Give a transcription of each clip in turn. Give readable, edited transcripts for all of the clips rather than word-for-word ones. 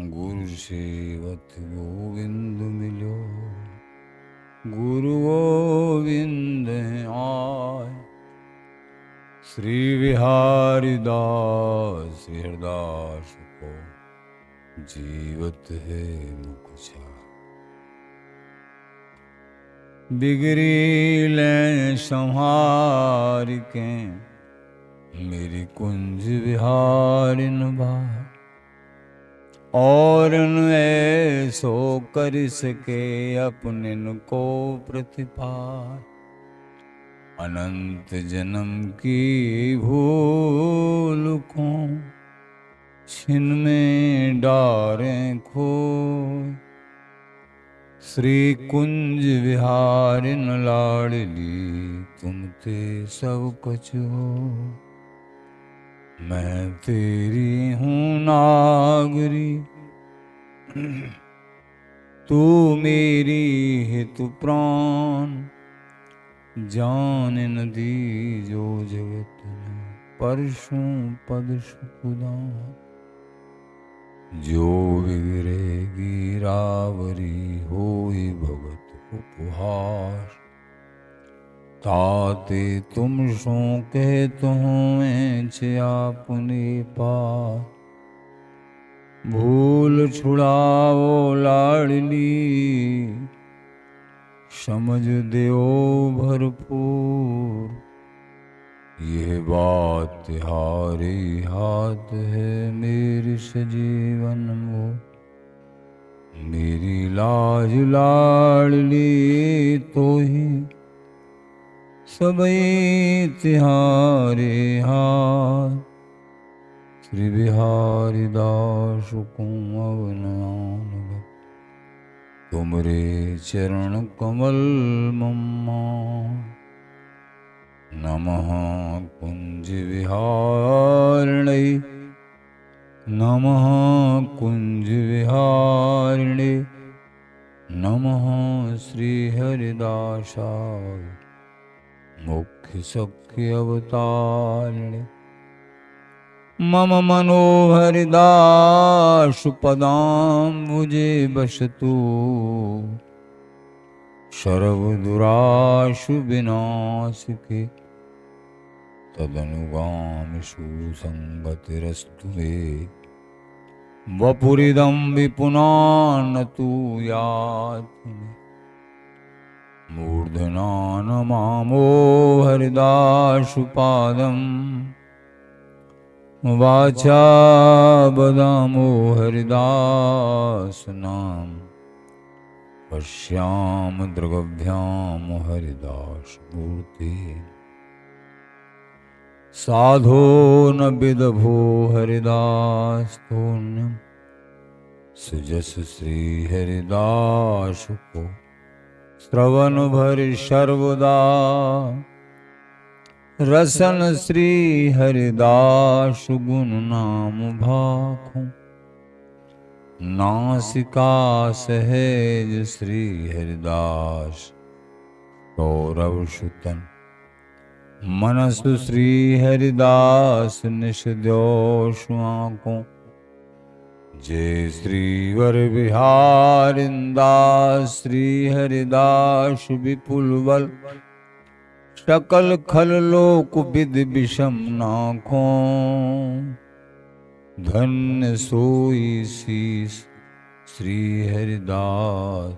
गुरु सेवत गोविंद मिलो, गुरु गोविंद आय। श्री बिहारी दास हरदास को जीवत है मुख छाय। बिगड़ी लें संहार के मेरी कुंज विहारिन बार, और न ऐसो कर सके अपने को प्रतिपार। अनंत जन्म की भूल को छिन में डारें खोए, श्री कुंज विहारिन लाडली तुम ते सब कुछ हो। मैं तेरी हूँ नागरी, तू मेरी हित प्राण। जान नदी जो जगत में परशु पद सुखदान। जो बिगड़ेगी रावरी होई भगत उपहार। ताते तुम सो कहत हो आपने पार। भूल छुड़ाओ लाडली समझ देओ भरपूर। यह बात तिहारे हाथ है मेरे सजीवन वो। मेरी लाज लाडली तो ही सबई तिहारे हाथ। श्री बिहारी दास को अवनान तुमरे चरण कमल मम्मा। नमः कुंज विहारिणे, नमः कुंज विहारिणे, नमः श्री हरिदासाय मुख्य सख्य अवतारिणे। मम मनोहर दास पदाम्बुजे बसतु। सर्वदुराशु विनाशिके तदनुगामि सुसंगतिरस्तु मे। वपुरिदं विपुनानतु याति मे। मूर्धना नमामो हरिदासु पादम्। वाचा वदामो हरिदास नाम। पश्याम दृगभ्याम हरिदास मूर्ति। साधो न विदभो हरिदास पुण्यम। सुजस श्री हरिदास को श्रवण भर सर्वदा। रसन श्री हरिदास गुण नाम भाखो। नासिका सहेज श्री हरिदास गौरव सुतन। मनसु श्री हरिदास निश द्योषु आंकों। जय श्री वर बिहारिंदास श्री हरिदास विपुल बल। सकल खल लोक विद विषम नाखों। धन्य सोई शीस श्री हरिदास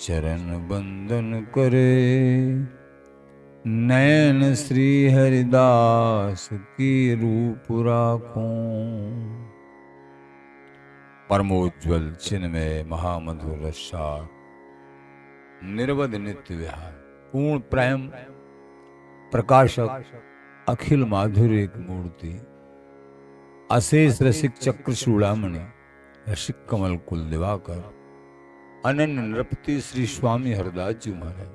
चरण बंदन करे। नयन श्री हरिदास की रूप राखों। परमोज्वल चिन्मय महामधुर रसार निर्वध नित्य विहार पूर्ण प्रेम प्रकाशक अखिल माधुर्य एक मूर्ति। अशेष रसिक चक्र चूड़ामणि रसिक कमल कुल दिवाकर। अनन्य नृपति श्री स्वामी हरदास जी महाराज।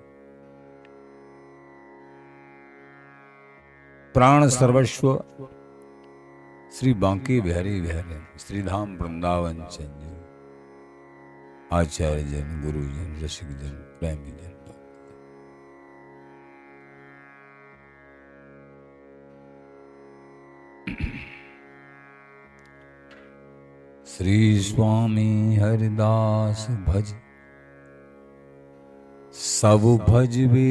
प्राण सर्वस्व श्री बांके बिहारी बिहारी श्रीधाम वृंदावन चंद्र। आचार्य जन गुरुजन रसिक जन प्रेमी जन। श्री स्वामी हरिदास भज सब भजबे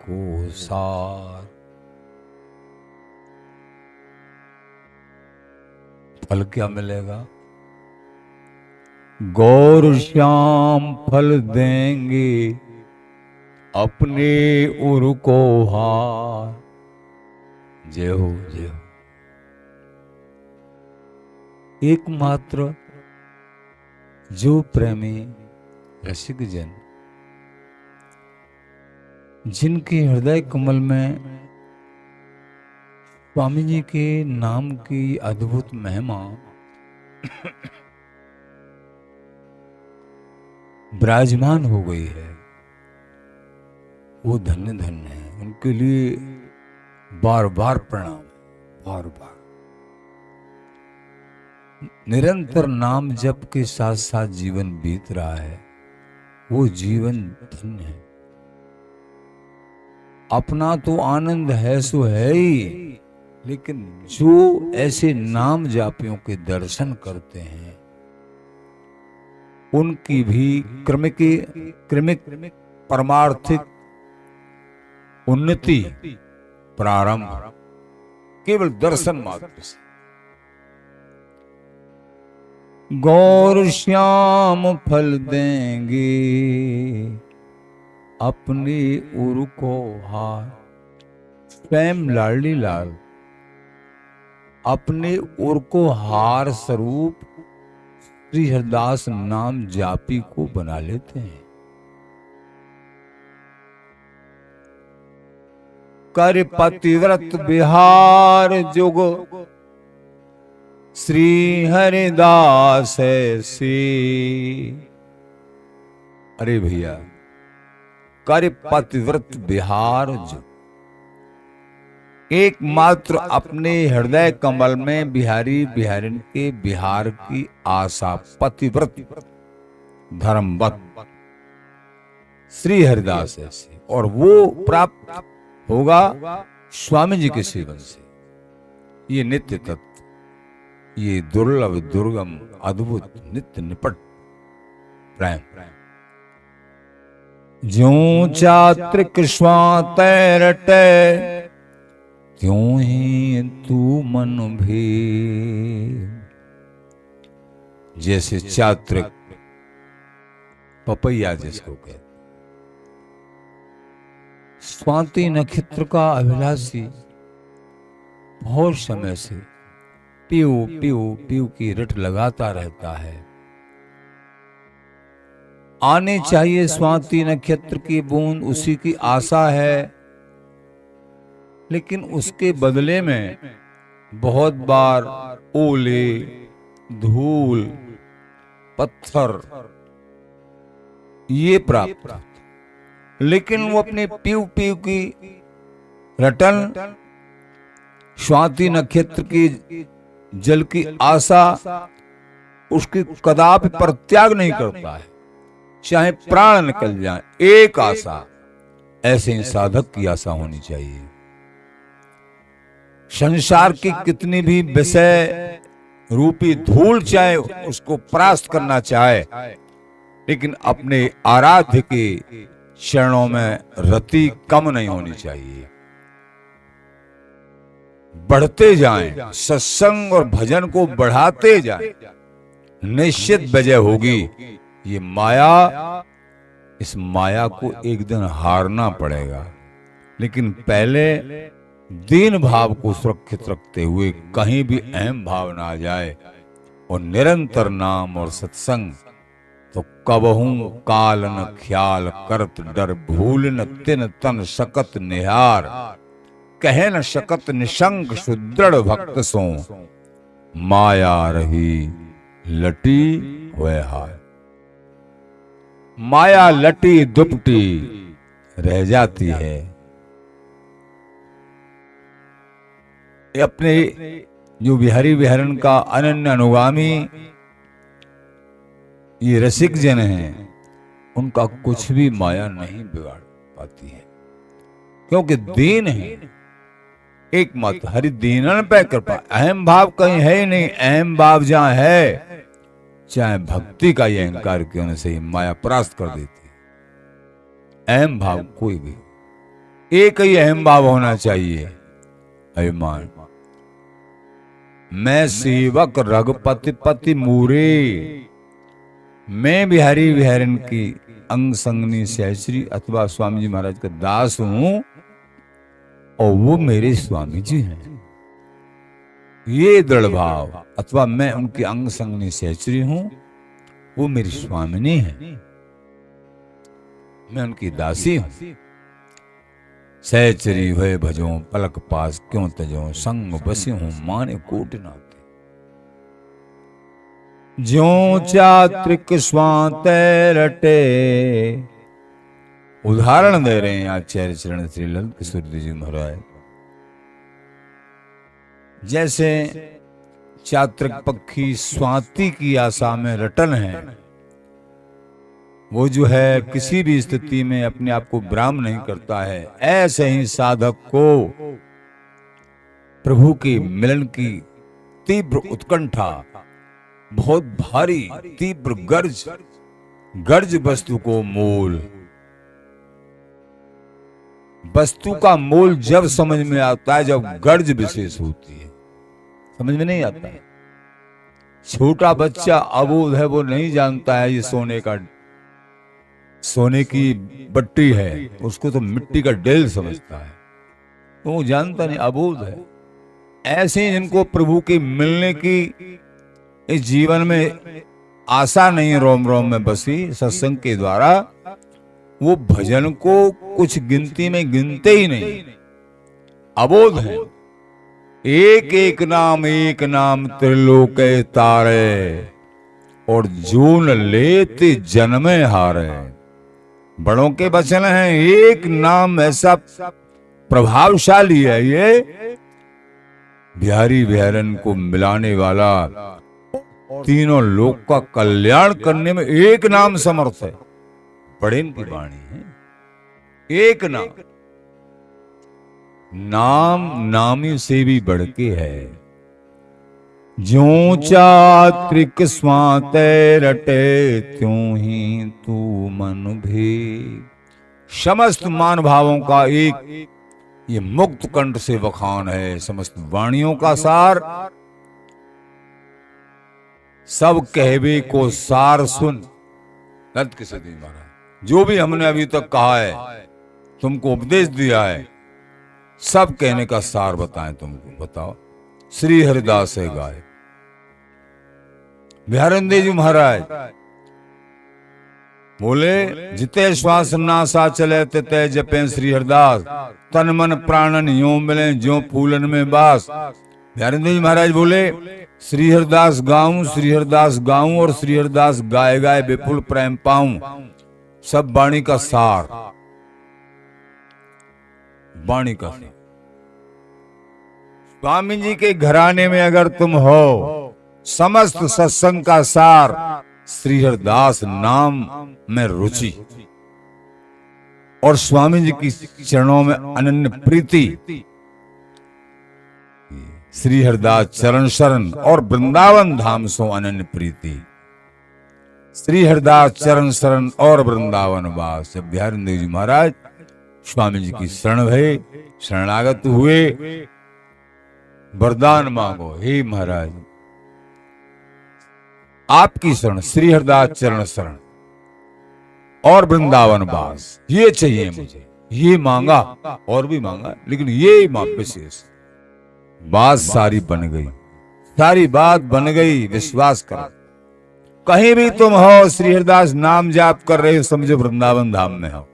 को सार। फल क्या मिलेगा? गौर श्याम फल देंगे अपने उर को हार। जय हो जय हो। एकमात्र जो प्रेमी रसिक जन जिनके हृदय कमल में स्वामी जी के नाम की अद्भुत महिमा विराजमान हो गई है, वो धन्य धन्य है। उनके लिए बार बार प्रणाम, बार बार। निरंतर नाम जप के साथ साथ जीवन बीत रहा है, वो जीवन धन्य है। अपना तो आनंद है सो है ही, लेकिन जो ऐसे नाम जापियों के दर्शन करते हैं उनकी भी क्रमिक परमार्थिक उन्नति प्रारंभ केवल दर्शन मात्र से। गौर श्याम फल देंगे अपने उर को हार। स्वयं लाडली लाल अपने उर को हार स्वरूप श्री हरिदास नाम जापी को बना लेते हैं। कर पतिव्रत बिहार जुग श्री हरिदास ऐसी। अरे भैया, कर पतिव्रत बिहार जुग, एकमात्र अपने हृदय कमल में बिहारी बिहारिन के बिहार की आशा, पतिव्रत धर्मवत श्री हरिदास ऐसे, और वो प्राप्त होगा स्वामी जी के सेवन से। ये नित्य तत्व, ये दुर्लभ दुर्गम अद्भुत नित्य निपट प्रेम। ज्यों चात्रिक स्वातै रटै त्यों ही तू मन भी। जैसे चात्रिक पपैया जिसको कहते, स्वाति नक्षत्र का अभिलाषी बहुत समय से पीऊ पीऊ पीऊ की रट लगाता रहता है। आने चाहिए स्वाति नक्षत्र की बूंद, उसी की आशा है, लेकिन उसके बदले में बहुत बार ओले, धूल, पत्थर ये प्राप्त। लेकिन वो अपने पीऊ पीऊ की रटन, स्वाति नक्षत्र की जल की आशा उसकी कदापि परित्याग नहीं करता है, चाहे प्राण निकल जाए। एक आशा, ऐसे ही साधक की आशा होनी चाहिए। संसार की कितनी भी विषय रूपी धूल चाहे उसको परास्त करना चाहे, लेकिन अपने आराध्य के चरणों में रति कम नहीं होनी चाहिए। बढ़ते जाएं, सत्संग और भजन को बढ़ाते जाएं, निश्चित विजय होगी। ये माया, इस माया को एक दिन हारना पड़ेगा, लेकिन पहले दीन भाव को सुरक्षित रखते हुए कहीं भी अहम भाव ना आ जाए, और निरंतर नाम और सत्संग। तो कबहू काल न ख्याल करत डर भूल न तिन तन सकत निहार। कहे न शकत निशंक सुदृढ़ भक्त सो माया रही लटी हुए हाय। माया लटी दुपटी रह जाती है। अपने जो बिहारी बिहारन का अनन्य अनुगामी ये रसिक जन हैं, उनका कुछ भी माया नहीं बिगाड़ पाती है, क्योंकि दीन है। एकमात्र हरि दीनन पे कृपा। अहम भाव कहीं है ही नहीं। अहम भाव जहां है चाहे भक्ति का ये अहंकार क्यों न सही, माया परास्त कर देती है। अहम भाव कोई भी, एक ही अहम भाव होना चाहिए, अभिमान। मैं सेवक रघुपति पति मूरे, मैं बिहारी बिहारिन की अंग संगनी सहचरी अथवा स्वामी जी महाराज का दास हूं और वो मेरे स्वामी जी हैं। ये दृढ़ भाव, अथवा मैं उनकी अंग संगनी सहचरी हूं, वो मेरी स्वामिनी है, मैं उनकी दासी हूं। सहचरी हुए भजो पलक पास क्यों तजो, संग बसी हूं माने कोट नाते। ज्यों चात्रिक स्वांत रटे, उदाहरण दे रहे हैं आचार्य चरण श्री ललित किशोर जी महाराज। जैसे चात्रिक पक्षी स्वाति की आशा में रटन है, वो जो है किसी भी स्थिति में अपने आप को विराम नहीं करता है, ऐसे ही साधक को प्रभु के मिलन की तीव्र उत्कंठा, बहुत भारी तीव्र गर्ज वस्तु को मोल, वस्तु का मोल जब समझ में आता है जब गर्ज विशेष होती है, समझ में नहीं आता है। छोटा बच्चा अबोध है, वो नहीं जानता है ये सोने की बट्टी है, उसको तो मिट्टी का ढेल समझता है, तो वो जानता नहीं, अबोध है। ऐसे जिनको प्रभु के मिलने की इस जीवन में आशा नहीं रोम रोम में बसी सत्संग के द्वारा, वो भजन को कुछ गिनती में गिनते ही नहीं, अबोध है। एक नाम त्रिलोक तारे, और जून लेते जन्मे हारे। बड़ों के वचन हैं, एक नाम ऐसा प्रभावशाली है, ये बिहारी बिहारन को मिलाने वाला, तीनों लोक का कल्याण करने में एक नाम समर्थ है। बड़े की वाणी है, एक नाम नामी से भी बढ़ के है। ज्यों चात्रिक स्वाते रटे, त्यों ही तू मन भी। समस्त मान भावों का एक ये मुक्त कंठ से बखान है, समस्त वाणियों का सार, सब कहवे को सार सुन। ललित किशोर जी महाराज, जो भी हमने अभी तक कहा है, तुमको उपदेश दिया है, सब कहने का सार बताएं तुमको, बताओ। श्री हरिदास है गाय। बिहारंदे जी महाराज बोले, जिते श्वास नासा चले तिते जपे श्री हरिदास, तन मन प्राणन यूं मिले ज्यों फूलन में बास। बिहारंदे जी महाराज बोले, श्री हरिदास गाऊं, श्री हरिदास गाऊं, और श्री हरिदास गाए गाए विपुल प्रेम पाऊं। सब वाणी का सार, वाणी का सार। स्वामी जी के घराने में अगर तुम हो, समस्त सत्संग का सार श्री हरिदास नाम में रुचि, और स्वामी जी की चरणों में अनन्य प्रीति, श्री हरिदास चरण शरण और वृंदावन धाम सो अनन्य प्रीति। श्री हरिदास चरण शरण और वृंदावन वास। जब बिहारी जी महाराज स्वामी जी की शरण भय, शरणागत हुए, वरदान मांगो, हे महाराज आपकी शरण, श्री हरिदास चरण शरण और वृंदावन वास, ये चाहिए मुझे। ये मांगा और भी मांगा, लेकिन ये विशेष बात सारी बन गई, सारी बात बन गई। विश्वास करो, कहीं भी तुम हो, श्री हरिदास नाम जाप कर रहे हो, समझो वृंदावन धाम में हो।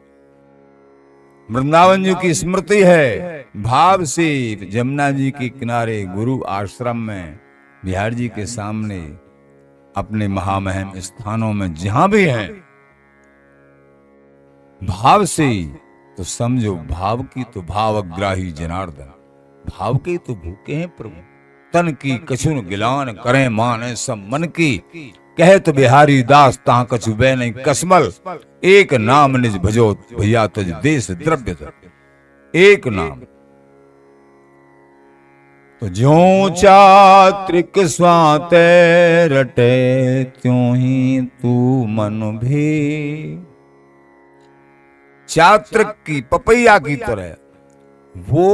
वृंदावन जी की स्मृति है। भाव से जमुना जी के किनारे गुरु आश्रम में, बिहार जी के सामने, अपने महामहिम स्थानों में जहां भी हैं, भाव से तो समझो, भाव की तो भावग्राही जनार्दन, भाव के तो भूखे हैं प्रभु। तन की कछुन गिलान करें माने सब मन की, कहे तो बिहारी दास ता कछु बै नहीं कसमल। एक नाम निज भजो भैया तुझ देश द्रव्य, एक नाम। तो ज्यों चात्रिक स्वाते रटे त्यों ही तू मन भी। चात्रिक की पपैया की तरह वो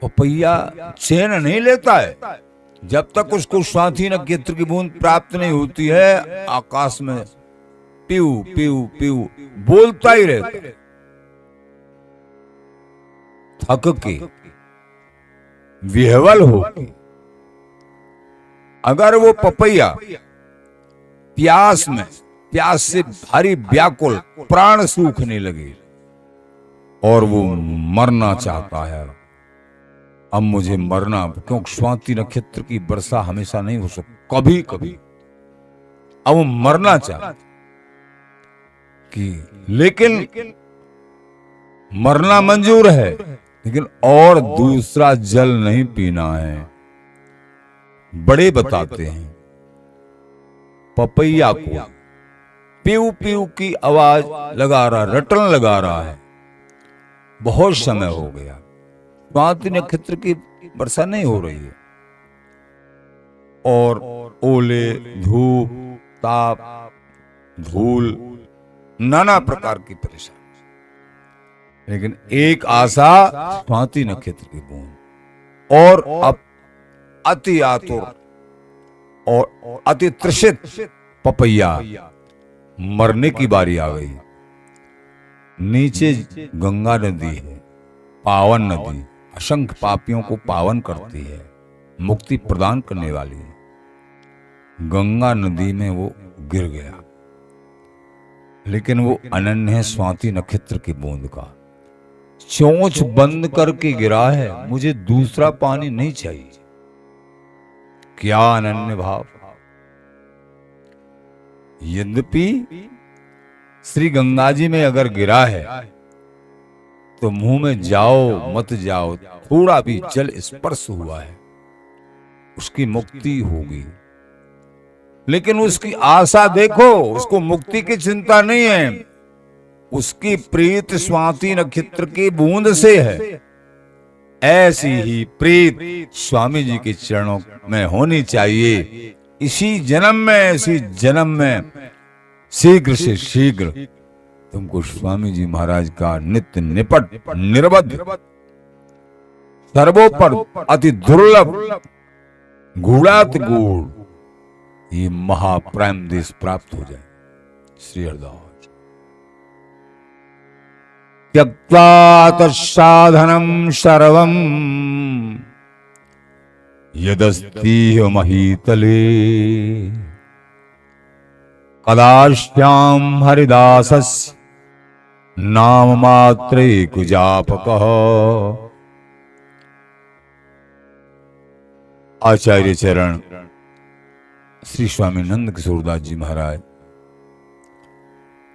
पपैया चैन नहीं लेता है जब तक उसको स्वाति नक्षत्र की बूंद प्राप्त नहीं होती है। आकाश में पीऊ पीऊ पीऊ बोलता ही रहता है, थक के विह्वल हो। अगर वो पपैया प्यास से भारी व्याकुल प्राण सूखने लगे और वो मरना चाहता है, अब मुझे मरना, क्योंकि स्वाति नक्षत्र की वर्षा हमेशा नहीं हो सकती, कभी कभी अब वो मरना चाहता कि, लेकिन मरना मंजूर है, लेकिन और दूसरा जल नहीं पीना है। बड़े बताते हैं पपैया को पीऊ पीऊ की आवाज लगा रहा, रटन लगा रहा है, बहुत समय हो गया, स्वाति नक्षत्र की वर्षा नहीं हो रही है और ओले, धूप, ताप, धूल, नाना प्रकार की परेशानी, लेकिन एक आशा स्वाति नक्षत्र की बूंद। और अब अति आतुर और अति तृषित पपैया मरने की बारी आ गई। नीचे गंगा नदी है, पावन नदी, असंख्य पापियों को पावन करती है, मुक्ति प्रदान करने वाली है। गंगा नदी में वो गिर गया, लेकिन वो अनन्य है स्वाति नक्षत्र की बूंद का। चोंच बंद करके गिरा है, मुझे दूसरा पानी नहीं चाहिए। क्या अनन्य भाव! यद्यपि श्री गंगा जी में अगर गिरा है तो मुंह में जाओ मत जाओ, थोड़ा भी जल स्पर्श हुआ है उसकी मुक्ति होगी, लेकिन उसकी आशा देखो, उसको मुक्ति की चिंता नहीं है, उसकी प्रीत स्वाति नक्षत्र की बूंद से है। ऐसी ही प्रीत स्वामी जी के चरणों में होनी चाहिए। इसी जन्म में, इसी जन्म में शीघ्र से शीघ्र तुमको स्वामी जी महाराज का नित्य निपट निर्बद्ध सर्वोपर अति दुर्लभ गूढ़ात गूढ़ ये महाप्रेम देश प्राप्त हो जाए। श्री हरिदास। त्यक्त्वा तत्साधनं सर्वं यदस्ति महीतले कदाश्याम हरिदासस्य नाम मात्रे कुजापकः। आचार्य चरण श्री स्वामी नंद किशोरदास जी महाराज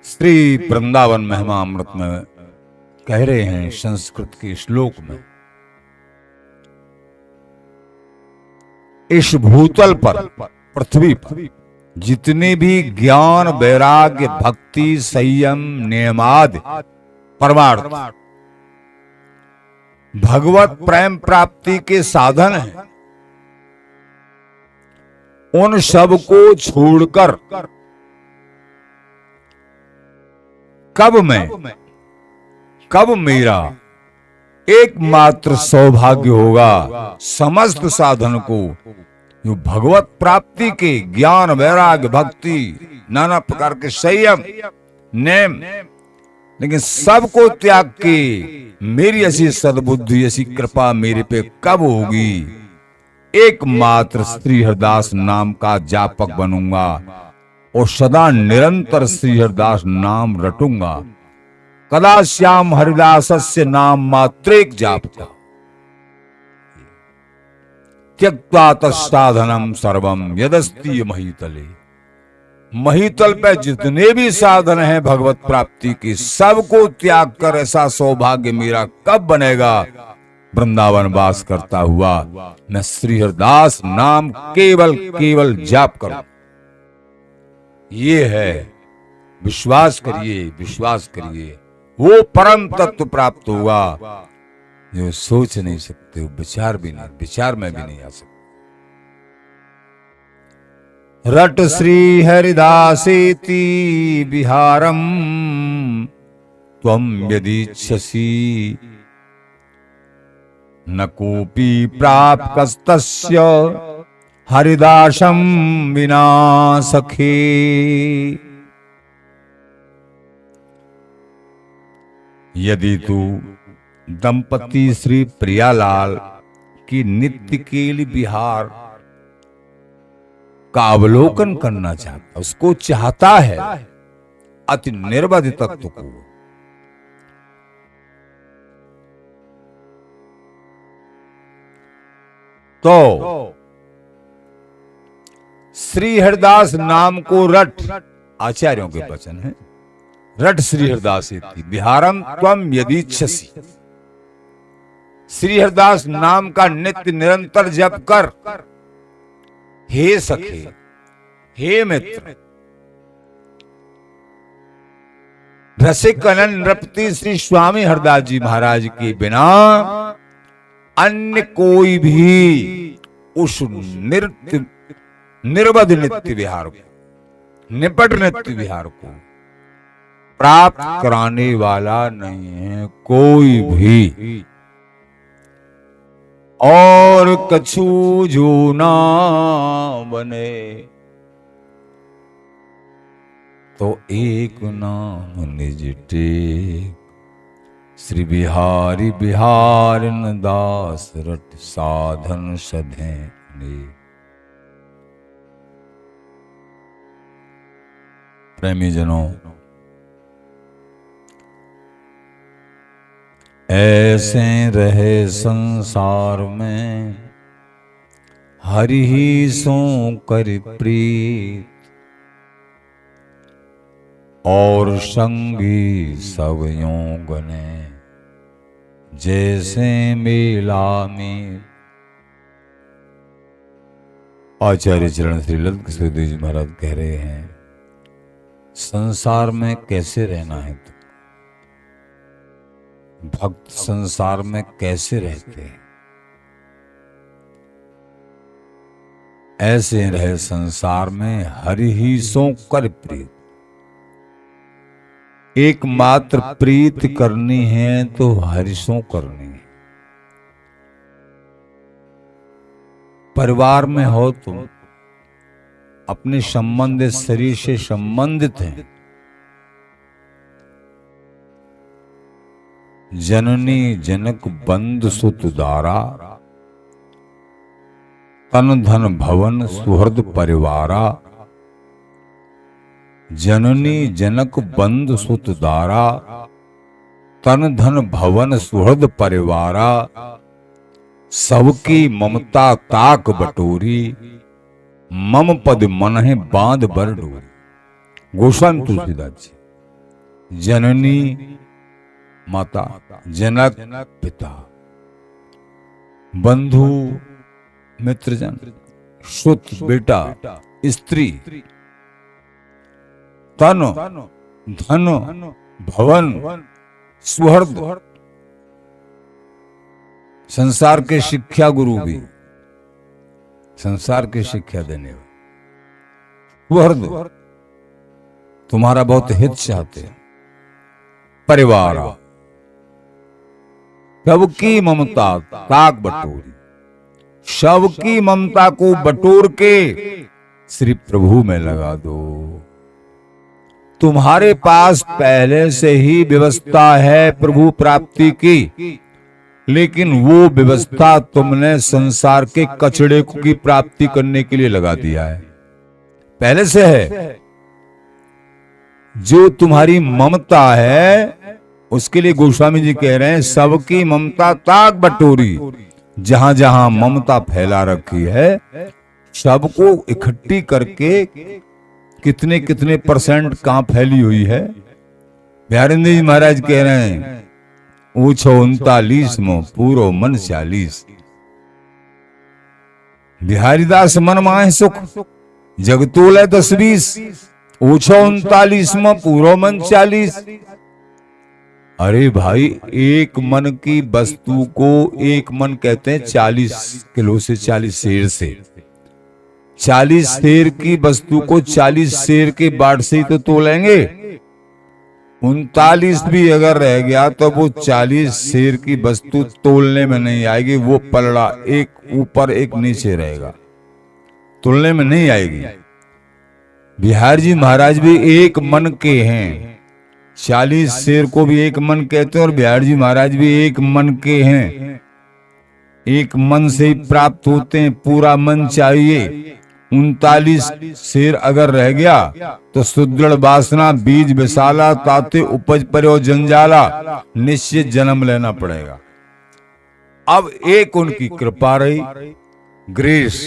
श्री वृंदावन महिमा अमृत में कह रहे हैं संस्कृत के श्लोक में, इस भूतल पर, पृथ्वी पर जितने भी ज्ञान, वैराग्य, भक्ति, संयम, नियमादि परमार्थ भगवत प्रेम प्राप्ति के साधन हैं, उन सब को छोड़कर कब मेरा एकमात्र सौभाग्य होगा समस्त साधन को जो भगवत प्राप्ति के ज्ञान, वैराग्य, भक्ति, नाना प्रकार के संयम, नेम, लेकिन सबको त्याग के मेरी ऐसी सद्बुद्धि, ऐसी कृपा मेरे पे कब होगी? एकमात्र श्री हरिदास नाम का जापक बनूंगा और सदा निरंतर श्री हरिदास नाम रटूंगा। कदा श्याम हरिदासस्य नाम मात्रेक जापता त्यक्त्वा तत्साधनं सर्वं यदस्ति महीतले। महीतल पे जितने भी साधन हैं भगवत प्राप्ति की, सबको त्याग कर ऐसा सौभाग्य मेरा कब बनेगा? वृंदावन वास करता हुआ मैं श्री हरिदास नाम केवल जाप करूं। ये है, विश्वास करिए, विश्वास करिए, वो परम तत्व प्राप्त होगा जो सोच नहीं सकते हो, विचार में भी नहीं आ सकते। रट श्री हरिदासेति विहारम त्वं यदीच्छसि न कोपि प्राप्तस्तस्य हरिदासं विना सखे। यदि तू दंपति श्री प्रियालाल की नित्य केली विहार का अवलोकन करना चाहता, उसको चाहता है अति निर्बध तत्व को, तो श्री हरिदास नाम को रट, आचार्यों के वचन है, रट श्री हरिदास विहारम त्वं यदीच्छसि। श्री हरिदास नाम का नित्य निरंतर जप कर। हे सखे, हे मित्र, रसिक अनंत नृपति श्री स्वामी हरदास जी महाराज के बिना अन्य कोई भी उस निर्बध नित्य विहार को, निपट नित्य विहार को प्राप्त कराने वाला नहीं है कोई भी। और कछु जो ना बने तो एक नाम निज टेक, श्री बिहारी बिहारन दास रट साधन सधे ने। प्रेमी जनों, ऐसे रहे संसार में हरि ही सो कर प्रीत, और संगी सब यों गने जैसे मेला में। आचार्य चरण श्री ललित किशोर देव जी महाराज कह रहे हैं, संसार में कैसे रहना है तो भक्त संसार में कैसे रहते हैं, ऐसे रहे संसार में हरि ही सो कर प्रीत। एकमात्र प्रीत करनी है तो हरि सो करनी है। परिवार में हो तुम, अपने संबंधित शरीर से संबंधित हैं, जननी जनक बंधु सुत दारा, तन धन भवन सुहृद परिवारा। जननी जनक बंधु सुत दारा, तन धन भवन सुहृद परिवारा। सबकी ममता ताक बटोरी, मम पद मन है बांध बर डोरी। गोस्वामी तुलसीदास जी। जननी माता, जनक पिता, बंधु मित्रजन, सुत बेटा, स्त्री, तन धन भवन सुहृद, संसार के शिक्षा गुरु भी, संसार की शिक्षा देने वाले, सुहृद तुम्हारा बहुत हित चाहते हैं, परिवार, सबकी ममता ताक बटोरी, सबकी ममता को बटोर के श्री प्रभु में लगा दो। तुम्हारे पास पहले से ही व्यवस्था है प्रभु प्राप्ति की, लेकिन वो व्यवस्था तुमने संसार के कचड़े की प्राप्ति करने के लिए लगा दिया है। पहले से है, जो तुम्हारी ममता है उसके लिए गोस्वामी जी कह रहे हैं, सबकी ममता ताक बटोरी। जहां जहां ममता फैला रखी है सबको इकट्ठी करके कितने कितने परसेंट कहां फैली हुई है। बिहारिंद्र जी महाराज कह रहे हैं, ऊंचो 39 में पूरो मन 40। बिहारीदास मन माहे सुख जगतोले 10-20, ऊंचो 39 में पूरो मन 40। अरे भाई, एक मन की वस्तु को एक मन कहते हैं 40 किलो से, 40 सेर से। 40 सेर की वस्तु को 40 सेर के बाट से ही तो तोलेंगे। 39 भी अगर रह गया तो वो 40 सेर की वस्तु तोलने में नहीं आएगी। वो पलड़ा एक ऊपर एक नीचे रहेगा, तोलने में नहीं आएगी। बिहार जी महाराज भी एक मन के हैं। 40 शेर को भी एक मन कहते हैं और बिहार जी महाराज भी एक मन के हैं। एक मन से ही प्राप्त होते हैं, पूरा मन चाहिए। 39 शेर अगर रह गया तो सुदृढ़ वासना बीज विशाला ताते उपज पर्यो जंजाला, निश्चित जन्म लेना पड़ेगा। अब एक उनकी कृपा रही, ग्रेस।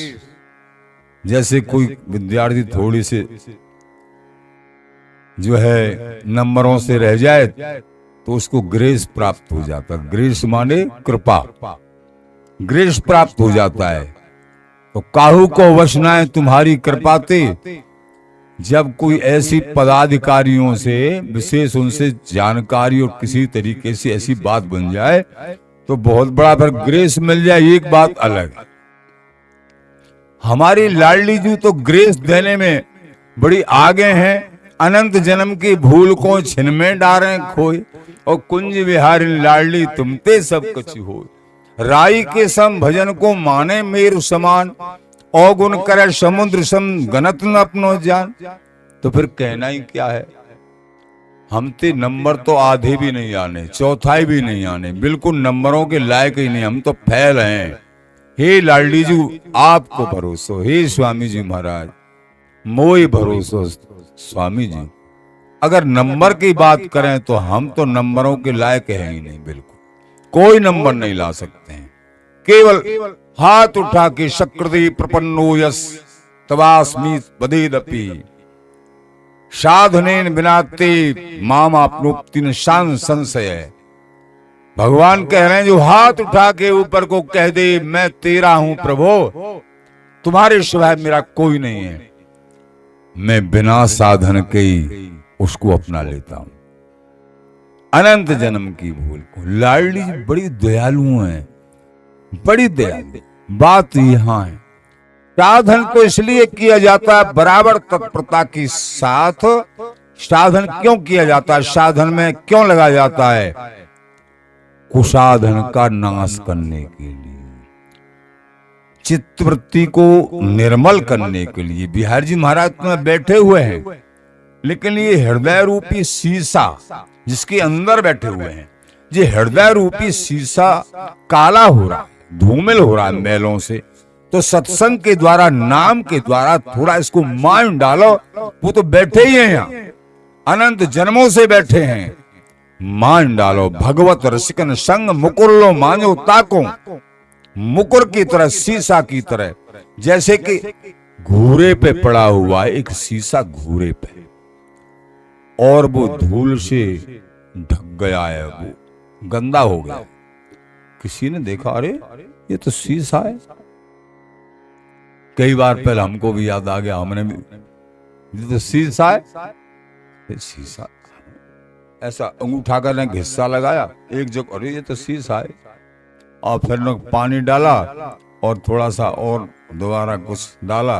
जैसे कोई विद्यार्थी थोड़ी से जो है नंबरों से रह जाए तो उसको ग्रेस प्राप्त हो जाता है। ग्रेस माने कृपा, ग्रेस प्राप्त हो जाता है। तो काहू को वशनाए तुम्हारी कृपाते। जब कोई ऐसी पदाधिकारियों से विशेष उनसे जानकारी और किसी तरीके से ऐसी बात बन जाए तो बहुत बड़ा फिर ग्रेस मिल जाए, एक बात अलग। हमारी लाडली जी तो ग्रेस देने में बड़ी आगे हैं। अनंत जन्म की भूल को छिन में डारे खोए, और कुंज विहारी लाडली तुमते सब कुछ हो। राई के सम भजन को माने मेरु समान, अवगुण करे समुद्र सम गणत न अपनो जान। तो फिर कहना ही क्या है। हम ते नंबर तो आधे भी नहीं आने, चौथाई भी नहीं आने, बिल्कुल नंबरों के लायक ही नहीं। हम तो फैल हैं। हे लाडली जी आपको भरोसो, हे स्वामी जी महाराज मोई भरोसो स्वामी जी। अगर नंबर की बात करें तो हम तो नंबरों के लायक हैं ही नहीं, बिल्कुल कोई नंबर नहीं ला सकते हैं। केवल हाथ उठा के शक्रदी प्रपन्नो यस तवास्मी बदेदपि साधनेन बिनाते माम आपनोक्ति न शान संशय। भगवान कह रहे हैं जो हाथ उठा के ऊपर को कह दे मैं तेरा हूं प्रभु, तुम्हारे सिवाय मेरा कोई नहीं है, मैं बिना साधन के ही उसको अपना लेता हूं। अनंत जन्म की भूल को। लाडली जी बड़ी दयालु हैं, बड़ी दयालु। बात यहां है, साधन तो इसलिए किया जाता है बराबर तत्परता के साथ। साधन क्यों किया जाता है, साधन में क्यों लगा जाता है? कुसाधन का नाश करने के लिए, चित्तवृत्ति को निर्मल करने के लिए। बिहार जी महाराज तो बैठे हुए हैं, लेकिन ये हृदय रूपी शीशा जिसके अंदर बैठे हुए हैं, ये हृदय रूपी शीशा काला हो रहा है, धूमिल हो रहा है मैलों से। तो सत्संग के द्वारा, नाम के द्वारा थोड़ा इसको मान डालो। वो तो बैठे ही हैं यहाँ, अनंत जन्मों से बैठे हैं। मान डालो भगवत रसिकन संग मुकुर लो मानो ताको। मुकुर की तरह, शीशा की तरह, जैसे कि घूरे पे पड़ा हुआ है एक शीशा, घूरे पे, और वो धूल से ढक गया है, वो गंदा हो गया। किसी ने देखा अरे ये तो शीशा है। कई बार पहले हमको भी याद आ गया, हमने भी ये तो शीशा है। शीशा ऐसा अंगूठा का ने हिस्सा लगाया एक जगह, अरे ये तो शीशा है। और फिर लोग पानी डाला और थोड़ा सा और दोबारा कुछ डाला,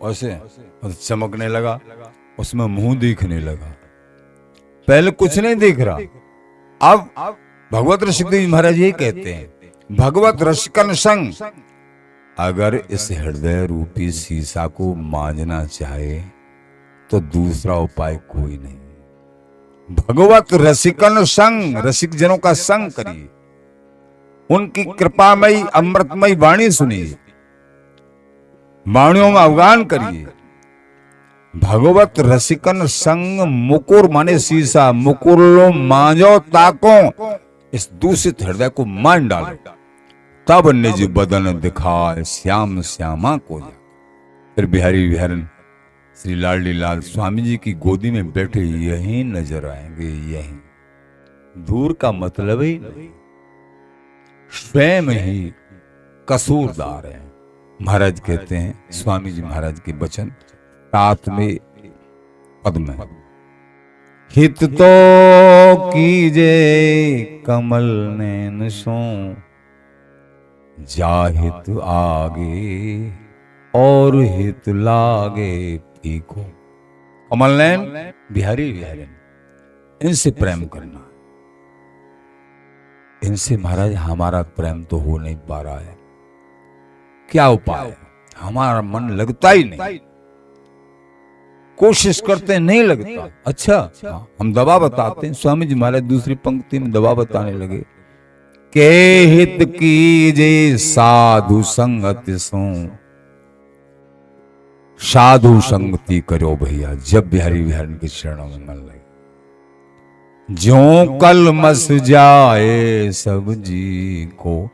ऐसे चमकने लगा, उसमें मुंह दिखने लगा। पहले कुछ नहीं दिख रहा। अब भगवत रसिक महाराज ये कहते हैं भगवत रसिकन संग। अगर इस हृदय रूपी शीशा को मांझना चाहे तो दूसरा उपाय कोई नहीं। भगवत रसिकन संग, रसिक जनों का संग करिए, उनकी कृपामयी अमृतमयी वाणी सुनिए, वाणियों में अवगान करिए। भगवत रसिकन संग मुकुर माने शीशा, मुकुर लो मांझो ताको। इस दूषित हृदय को मान डालो, तब निज बदन दिखाए श्याम श्यामा को जा। फिर बिहारी बिहारन श्री लाडली लाल स्वामी जी की गोदी में बैठे यहीं नजर आएंगे। यहीं दूर का मतलब ही नहीं, स्वयं ही कसूरदार है। महाराज कहते हैं, स्वामी जी महाराज के वचन 7वें पद में, हित तो कीजे कमल नैन सो, जाहित आगे और हित लागे फीको। कमल नैन बिहारी बिहारी, इनसे प्रेम करना। इनसे महाराज हमारा प्रेम तो हो नहीं पा रहा है, क्या उपाय है? हमारा मन लगता ही नहीं, कोशिश करते नहीं लगता। अच्छा हम दवा बताते हैं। स्वामी जी महाराज दूसरी पंक्ति में दवा बताने लगे, के हित कीजे साधु संगति सो। साधु संगति करो भैया, जब बिहारी बिहारी के चरणों में मन लगे। ज्यों कलमस जाए सब जी को,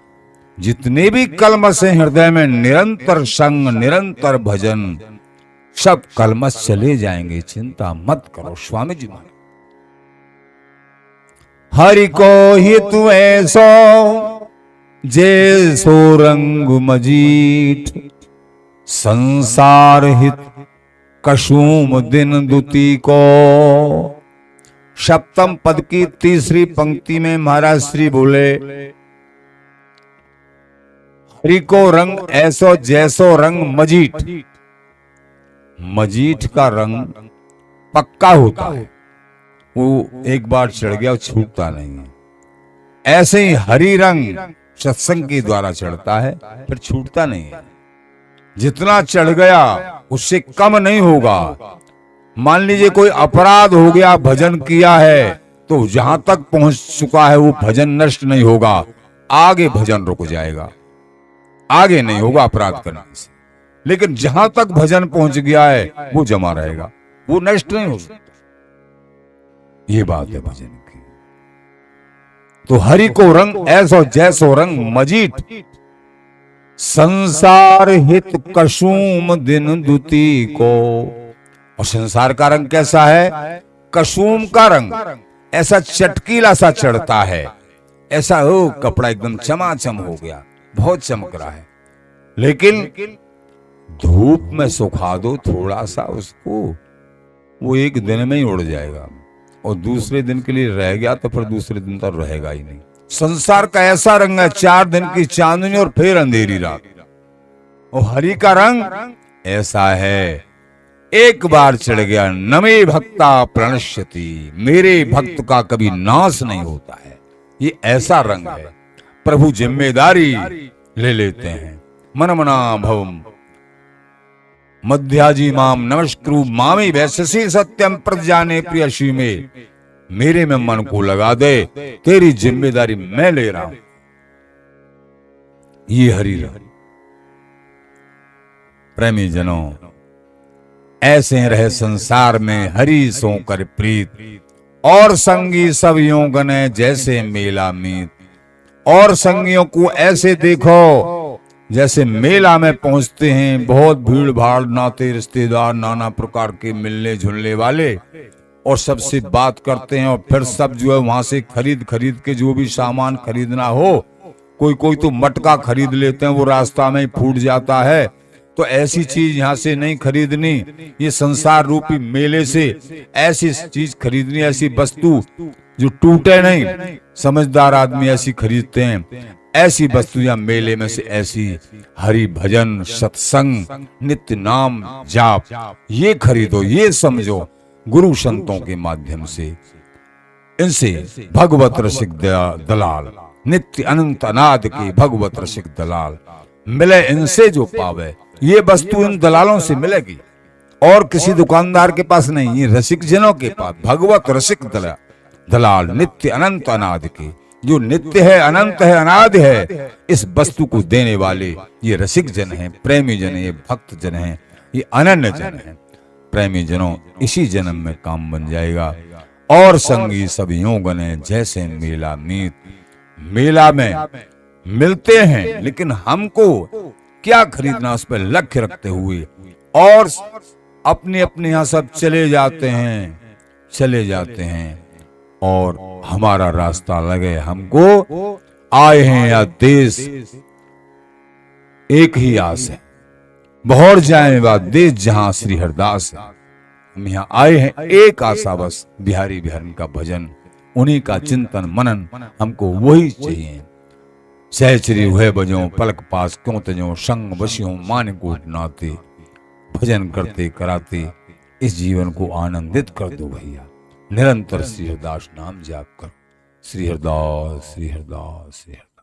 जितने भी कलमस हैं हृदय में, निरंतर संग निरंतर भजन, सब कलमस चले जाएंगे, चिंता मत करो। स्वामी जी महाराज हरि को हित ऐसो जैसो रंग मजीठ, संसार हित कशुम दिन दुती को। सप्तम पद की तीसरी पंक्ति में महाराज श्री बोले, हरि को रंग ऐसो जैसो रंग मजीठ। मजीठ का रंग पक्का होता है, वो एक बार चढ़ गया छूटता नहीं है। ऐसे ही हरि रंग सत्संग के द्वारा चढ़ता है, फिर छूटता नहीं है। जितना चढ़ गया उससे कम नहीं होगा। मान लीजिए कोई अपराध हो गया, भजन किया है, तो जहां तक पहुंच चुका है वो भजन नष्ट नहीं होगा, आगे भजन रुक जाएगा, आगे नहीं होगा अपराध करने से। लेकिन जहां तक भजन पहुंच गया है वो जमा रहेगा, वो नष्ट नहीं हो सकता। ये बात है भजन की। तो हरि को रंग ऐसो जैसो रंग मजीठ, संसार हित कशुम दिन दुती को। और संसार का रंग कैसा है? कशुम का रंग, ऐसा चटकीला सा चढ़ता है, ऐसा हो कपड़ा एकदम चमाचम हो गया, बहुत चमक रहा है। लेकिन धूप में सुखा दो थोड़ा सा उसको, वो एक दिन में ही उड़ जाएगा, और दूसरे दिन के लिए रह गया तो फिर दूसरे दिन तो रहेगा ही नहीं। संसार का ऐसा रंग है, 4 दिन की चांदनी और फिर अंधेरी रात। और हरि का रंग ऐसा है, एक बार चढ़ गया, नमे भक्ता प्रणश्यति, मेरे भक्त का कभी नाश नहीं होता है। ये ऐसा रंग है। प्रभु जिम्मेदारी ले लेते हैं। मन मना भवम मध्याजी माम नमस्कृ मामी वैश्यसी सत्यम प्रजाने प्रियशी में, मेरे में मन को लगा दे, तेरी जिम्मेदारी मैं ले रहा हूं। ये हरि रंग। प्रेमी जनों, ऐसे रहे संसार में हरि सो कर प्रीत, और संगी सब यों गने जैसे मेला मीत। और संगियों को ऐसे देखो जैसे मेला में पहुंचते हैं, बहुत भीड़ भाड़, नाते रिश्तेदार नाना प्रकार के मिलने जुलने वाले, और सबसे बात करते हैं, और फिर सब जो है वहां से खरीद के जो भी सामान खरीदना हो, कोई तो मटका खरीद लेते हैं, वो रास्ता में ही फूट जाता है। तो ऐसी चीज यहाँ से नहीं खरीदनी, ये संसार रूपी मेले से ऐसी चीज खरीदनी, ऐसी वस्तु जो टूटे नहीं। समझदार आदमी ऐसी खरीदते हैं, ऐसी वस्तु या मेले में से ऐसी हरि भजन सत्संग नित्य नाम जाप, ये खरीदो, ये समझो। गुरु संतों के माध्यम से इनसे भगवत रसिक दलाल, नित्य अनंत अनाद के भगवत रसिक दलाल मिले, इनसे जो पावे, ये वस्तु इन दलालों से मिलेगी और किसी दुकानदार के पास नहीं, ये रसिक जनों के पास। भगवत रसिक दलाल नित्य अनंत अनाद के, जो नित्य है, अनंत है, अनाद है, इस वस्तु को देने वाले ये रसिक जन हैं, प्रेमी जन हैं, ये भक्त जन हैं, ये अनन्य जन हैं। प्रेमी जनों, इसी जन्म में काम बन जाएगा। और संगी सब यों गने जैसे मेला मीत। मेला में मिलते हैं, लेकिन हमको क्या खरीदना, उस पर लक्ष्य रखते हुए, और अपने अपने यहाँ सब चले जाते हैं, और हमारा रास्ता लगे। हमको आए हैं या देश, एक ही आस है, बहुत जाए बाद देश जहां श्री हरदास है। हम यहाँ आए हैं एक आशा बस, बिहारी बिहारन का भजन, उन्हीं का चिंतन मनन, हमको वही चाहिए। सहचरी हुए बजो पलक पास क्यों तजो, संग बसियों मान कोट नाते, भजन करते कराते इस जीवन को आनंदित कर दो भैया। निरंतर श्री हरिदास नाम जाप करो। श्री हरिदास श्री हरिदास श्री हरिदास।